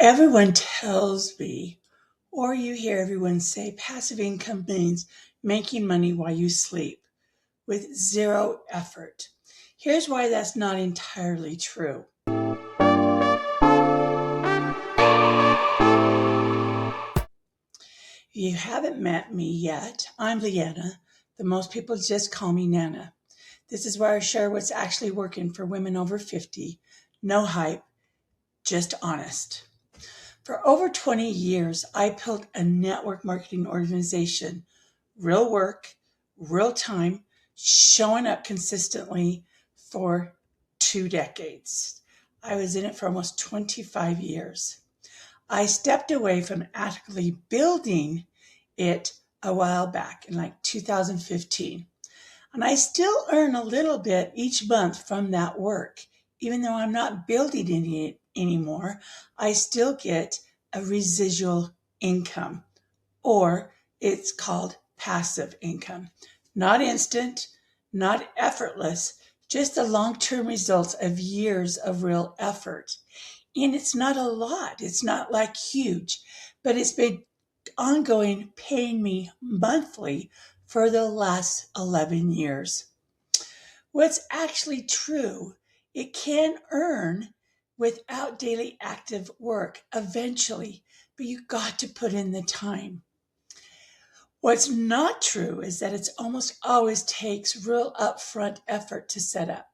Everyone tells me, or you hear everyone say, passive income means making money while you sleep with zero effort. Here's why that's not entirely true. If you haven't met me yet, I'm Leanna, but most people just call me Nana. This is where I share what's actually working for women over 50. No hype, just honest. For over 20 years, I built a network marketing organization, real work, real time, showing up consistently for 2 decades. I was in it for almost 25 years. I stepped away from actively building it a while back in like 2015. And I still earn a little bit each month from that work. Even though I'm not building it anymore, I still get a residual income, or it's called passive income. Not instant, not effortless, just the long-term results of years of real effort. And it's not a lot. It's not like huge, but it's been ongoing, paying me monthly for the last 11 years. What's actually true, it can earn without daily active work eventually, but you got to put in the time. What's not true is that it almost always takes real upfront effort to set up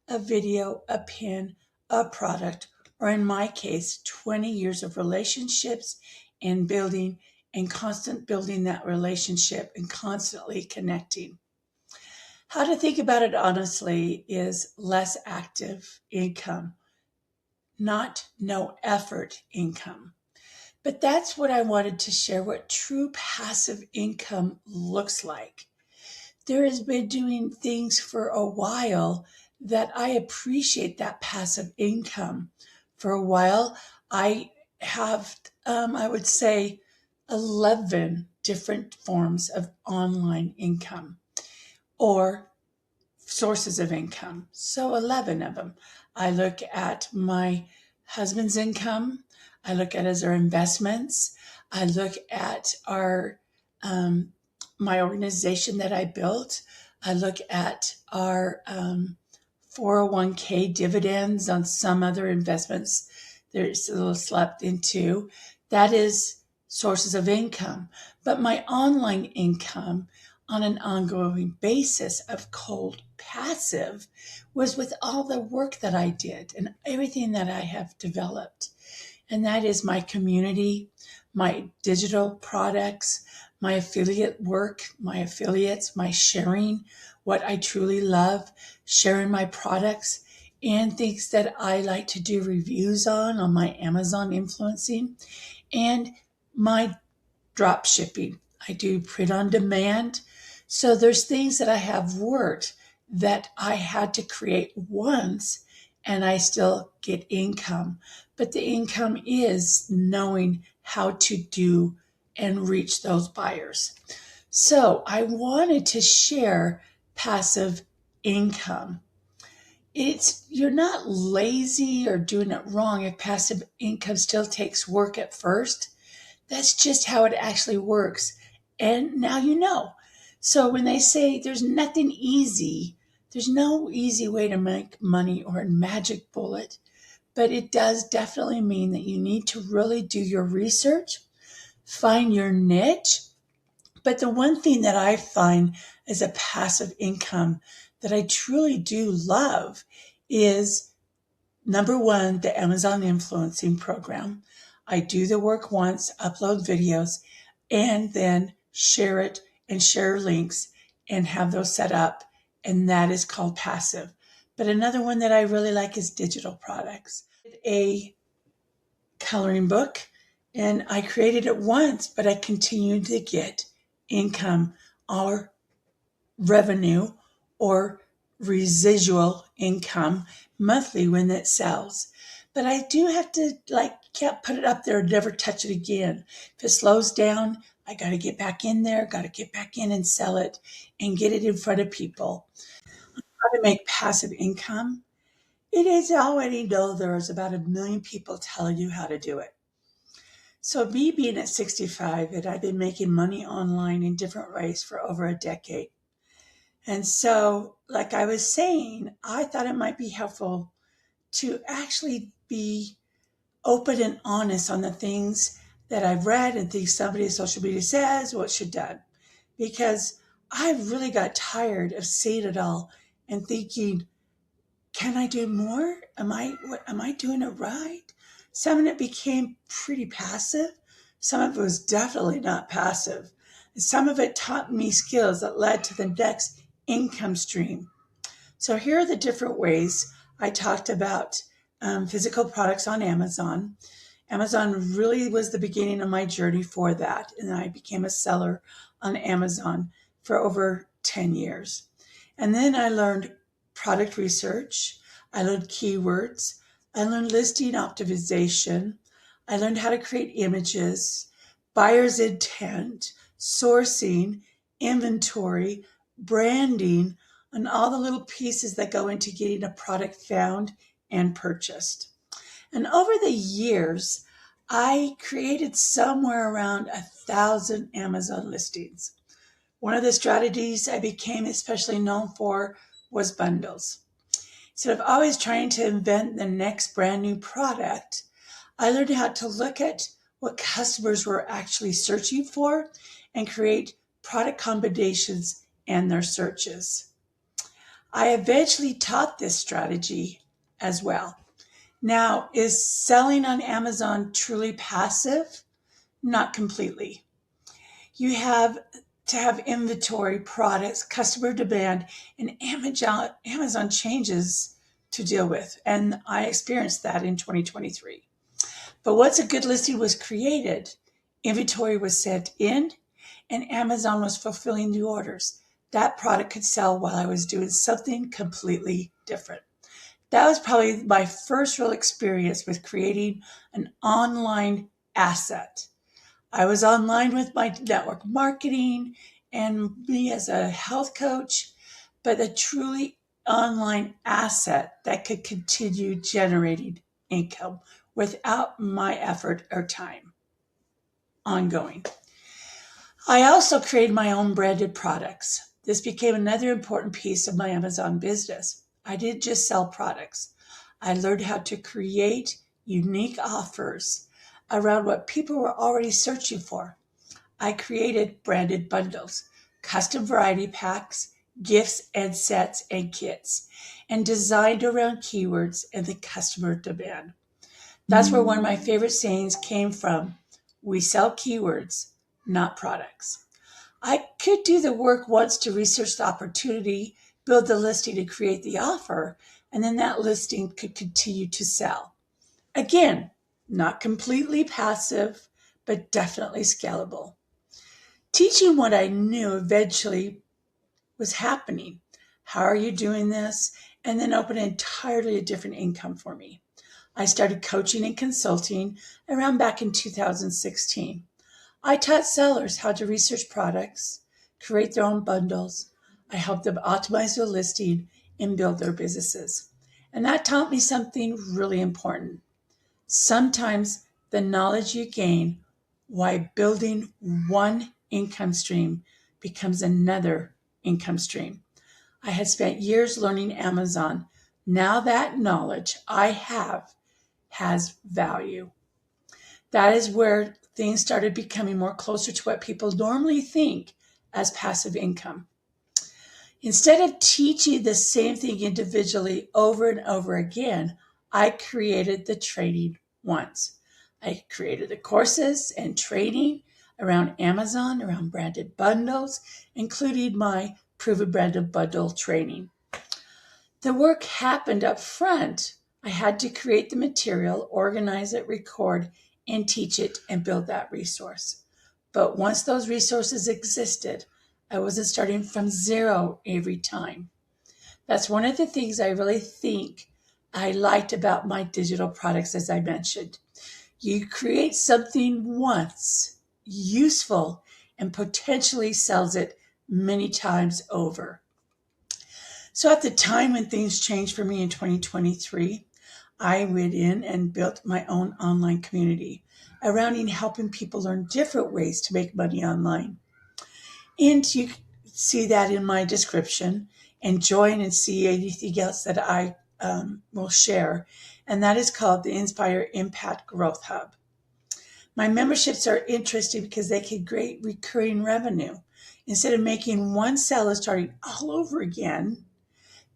a video, a pin, a product, or in my case, 20 years of relationships and building and constant building that relationship and constantly connecting. How to think about it honestly is less active income, not no effort income. But that's what I wanted to share, what true passive income looks like. There has been doing things for a while that I appreciate that passive income. For a while, I have, I would say, 11 different forms of online income or sources of income. So 11 of them. I look at my husband's income. I look at as our investments. I look at our my organization that I built. I look at our 401k dividends on some other investments. There's a little slept into. That is sources of income. But my online income on an ongoing basis of cold passive was with all the work that I did and everything that I have developed. And that is my community, my digital products, my affiliate work, my affiliates, my sharing, what I truly love, sharing my products and things that I like to do reviews on my Amazon influencing, and my drop shipping. I do print on demand. So there's things that I have worked that I had to create once and I still get income. But the income is knowing how to do and reach those buyers. So I wanted to share passive income. You're not lazy or doing it wrong if passive income still takes work at first. That's just how it actually works. And now you know. So when they say there's nothing easy, there's no easy way to make money or a magic bullet, but it does definitely mean that you need to really do your research, find your niche. But the one thing that I find as a passive income that I truly do love is number one, the Amazon influencing program. I do the work once, upload videos, and then share it and share links and have those set up. And that is called passive. But another one that I really like is digital products. A coloring book, and I created it once, but I continued to get income or revenue or residual income monthly when it sells. But I do have to can't put it up there and never touch it again. If it slows down, I got to get back in there, got to get back in and sell it and get it in front of people. How to make passive income? It is already know there's about 1 million people telling you how to do it. So me being at 65, and I've been making money online in different ways for over a decade. And so, like I was saying, I thought it might be helpful to actually be open and honest on the things that I've read and things somebody on social media says, what should done. Because I really got tired of seeing it all and thinking, can I do more? Am I doing it right? Some of it became pretty passive. Some of it was definitely not passive. And some of it taught me skills that led to the next income stream. So here are the different ways I talked about physical products on Amazon. Amazon really was the beginning of my journey for that. And I became a seller on Amazon for over 10 years. And then I learned product research. I learned keywords. I learned listing optimization. I learned how to create images, buyer's intent, sourcing, inventory, branding, and all the little pieces that go into getting a product found and purchased. And over the years, I created somewhere around 1,000 Amazon listings. One of the strategies I became especially known for was bundles. Instead of always trying to invent the next brand new product, I learned how to look at what customers were actually searching for and create product combinations and their searches. I eventually taught this strategy as well. Now, is selling on Amazon truly passive? Not completely. You have to have inventory, products, customer demand, and Amazon changes to deal with. And I experienced that in 2023. But once a good listing was created, inventory was sent in, and Amazon was fulfilling the orders. That product could sell while I was doing something completely different. That was probably my first real experience with creating an online asset. I was online with my network marketing and me as a health coach, but a truly online asset that could continue generating income without my effort or time ongoing. I also created my own branded products. This became another important piece of my Amazon business. I didn't just sell products. I learned how to create unique offers around what people were already searching for. I created branded bundles, custom variety packs, gifts and sets and kits, and designed around keywords and the customer demand. That's where one of my favorite sayings came from. We sell keywords, not products. I could do the work once to research the opportunity, build the listing, and create the offer, and then that listing could continue to sell. Again, not completely passive, but definitely scalable. Teaching what I knew eventually was happening. How are you doing this? And then opened entirely a different income for me. I started coaching and consulting around back in 2016. I taught sellers how to research products, create their own bundles. I helped them optimize their listing and build their businesses. And that taught me something really important. Sometimes the knowledge you gain while building one income stream becomes another income stream. I had spent years learning Amazon. Now that knowledge I have has value. That is where things started becoming more closer to what people normally think as passive income. Instead of teaching the same thing individually over and over again, I created the training once. I created the courses and training around Amazon, around branded bundles, including my proven branded bundle training. The work happened up front. I had to create the material, organize it, record, and teach it and build that resource. But once those resources existed, I wasn't starting from zero every time. That's one of the things I really think I liked about my digital products, as I mentioned. You create something once, useful, and potentially sells it many times over. So at the time when things changed for me in 2023, I went in and built my own online community around helping people learn different ways to make money online. And you see that in my description, and join and see anything else that I will share. And that is called the Inspire Impact Growth Hub. My memberships are interesting because they can create recurring revenue. Instead of making one sale and starting all over again,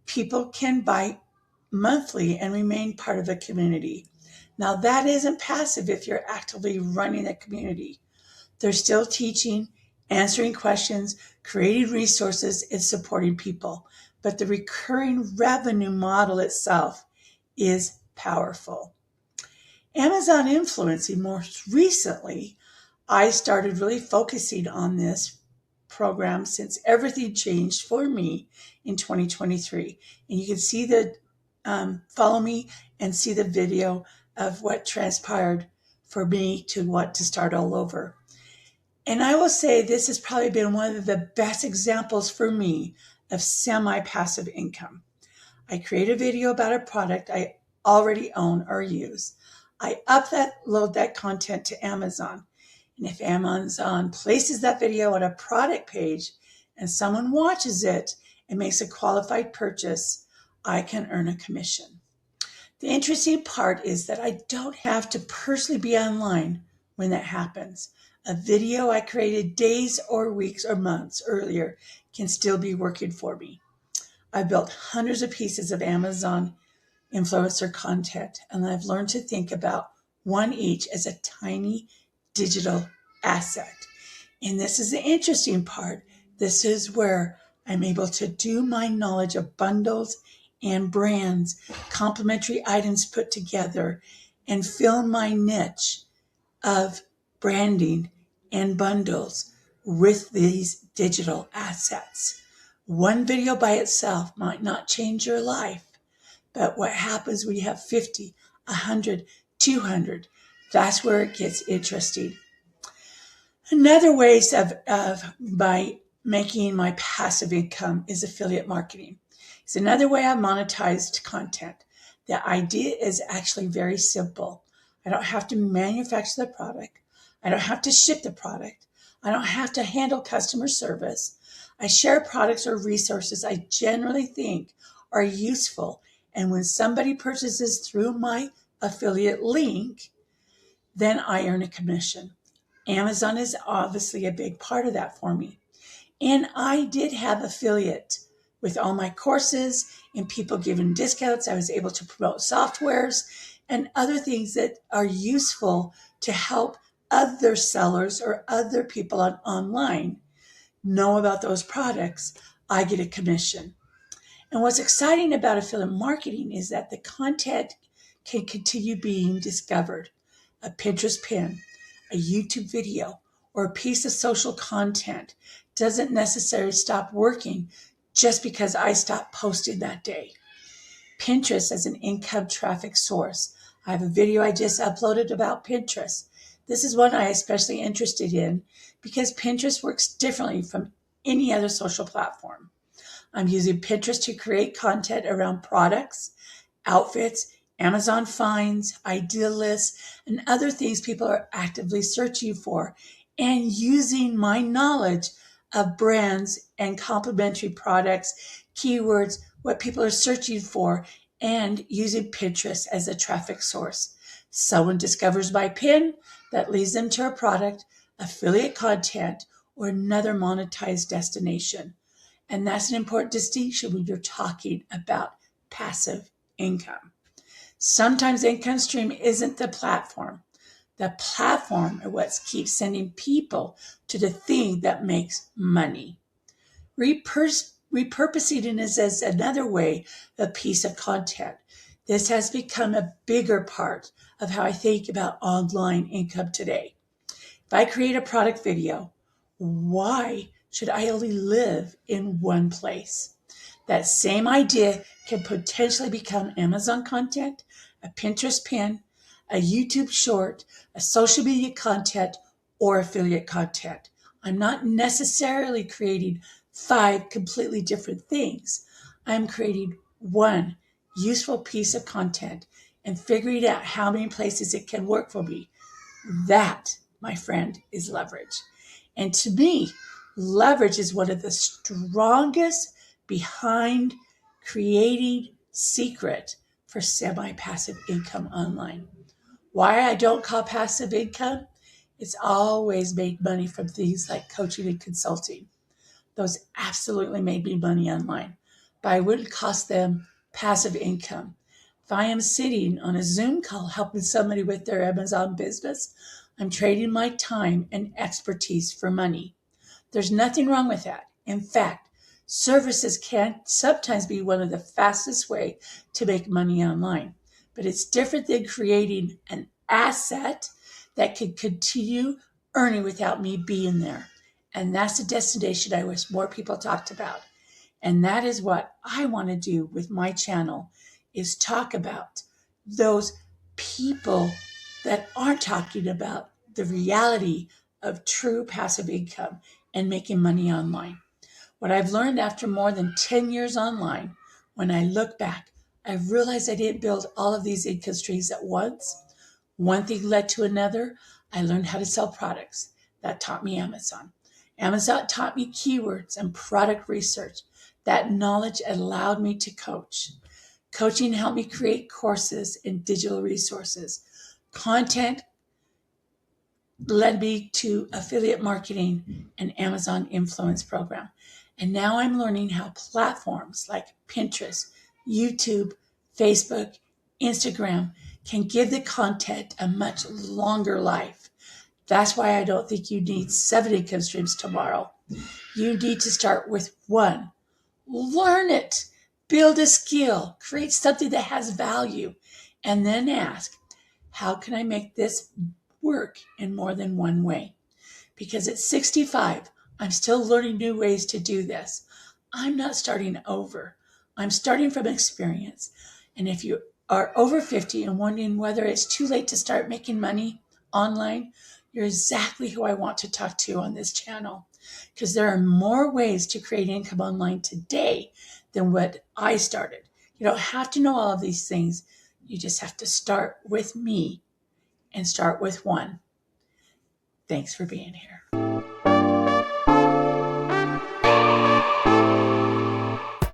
people can buy monthly and remain part of a community. Now, that isn't passive if you're actively running a community. They're still teaching, answering questions, creating resources, and supporting people. But the recurring revenue model itself is powerful. Amazon influencing, most recently, I started really focusing on this program since everything changed for me in 2023. And you can see follow me and see the video of what transpired for me to want to start all over. And I will say this has probably been one of the best examples for me of semi-passive income. I create a video about a product I already own or use. I upload that content to Amazon. And if Amazon places that video on a product page and someone watches it and makes a qualified purchase, I can earn a commission. The interesting part is that I don't have to personally be online when that happens. A video I created days or weeks or months earlier can still be working for me. I've built hundreds of pieces of Amazon influencer content, and I've learned to think about one each as a tiny digital asset. And this is the interesting part. This is where I'm able to do my knowledge of bundles and brands, complementary items put together, and fill my niche of branding and bundles with these digital assets. One video by itself might not change your life, but what happens when you have 50, 100, 200? That's where it gets interesting. Another ways of by making my passive income is affiliate marketing. It's another way I monetized content. The idea is actually very simple. I don't have to manufacture the product. I don't have to ship the product. I don't have to handle customer service. I share products or resources I generally think are useful. And when somebody purchases through my affiliate link, then I earn a commission. Amazon is obviously a big part of that for me. And I did have affiliate with all my courses and people giving discounts. I was able to promote softwares and other things that are useful to help other sellers or other people online know about those products. I get a commission. And what's exciting about affiliate marketing is that the content can continue being discovered. A Pinterest pin, a YouTube video, or a piece of social content doesn't necessarily stop working just because I stopped posting that day. Pinterest as an income traffic source. I have a video I just uploaded about Pinterest. This is one I'm especially interested in because Pinterest works differently from any other social platform. I'm using Pinterest to create content around products, outfits, Amazon finds, idea lists, and other things people are actively searching for, and using my knowledge of brands and complementary products, keywords, what people are searching for, and using Pinterest as a traffic source. Someone discovers my pin, that leads them to a product, affiliate content, or another monetized destination. And that's an important distinction when you're talking about passive income. Sometimes income stream isn't the platform. The platform is what keeps sending people to the thing that makes money. Repurposing is as another way, a piece of content. This has become a bigger part of how I think about online income today. If I create a product video, why should I only live in one place? That same idea can potentially become Amazon content, a Pinterest pin, a YouTube short, a social media content, or affiliate content. I'm not necessarily creating 5 completely different things. I'm creating one useful piece of content and figuring out how many places it can work for me. That, my friend, is leverage. And to me, leverage is one of the strongest behind creating secret for semi-passive income online. Why I don't call passive income? It's always made money from things like coaching and consulting. Those absolutely made me money online, but I wouldn't cost them passive income. If I am sitting on a Zoom call helping somebody with their Amazon business, I'm trading my time and expertise for money. There's nothing wrong with that. In fact, services can sometimes be one of the fastest way to make money online, but it's different than creating an asset that can continue earning without me being there. And that's the destination I wish more people talked about. And that is what I want to do with my channel, is talk about those people that aren't talking about the reality of true passive income and making money online. What I've learned after more than 10 years online, when I look back, I realized I didn't build all of these income streams at once. One thing led to another. I learned how to sell products. That taught me Amazon. Amazon taught me keywords and product research. That knowledge allowed me to coach. Coaching helped me create courses and digital resources. Content led me to affiliate marketing and Amazon influence program. And now I'm learning how platforms like Pinterest, YouTube, Facebook, Instagram can give the content a much longer life. That's why I don't think you need 7 income streams tomorrow. You need to start with one. Learn it, build a skill, create something that has value, and then ask, how can I make this work in more than one way? Because at 65, I'm still learning new ways to do this. I'm not starting over. I'm starting from experience. And if you are over 50 and wondering whether it's too late to start making money online, you're exactly who I want to talk to on this channel, because there are more ways to create income online today than what I started. You don't have to know all of these things. You just have to start with me and start with one. Thanks for being here.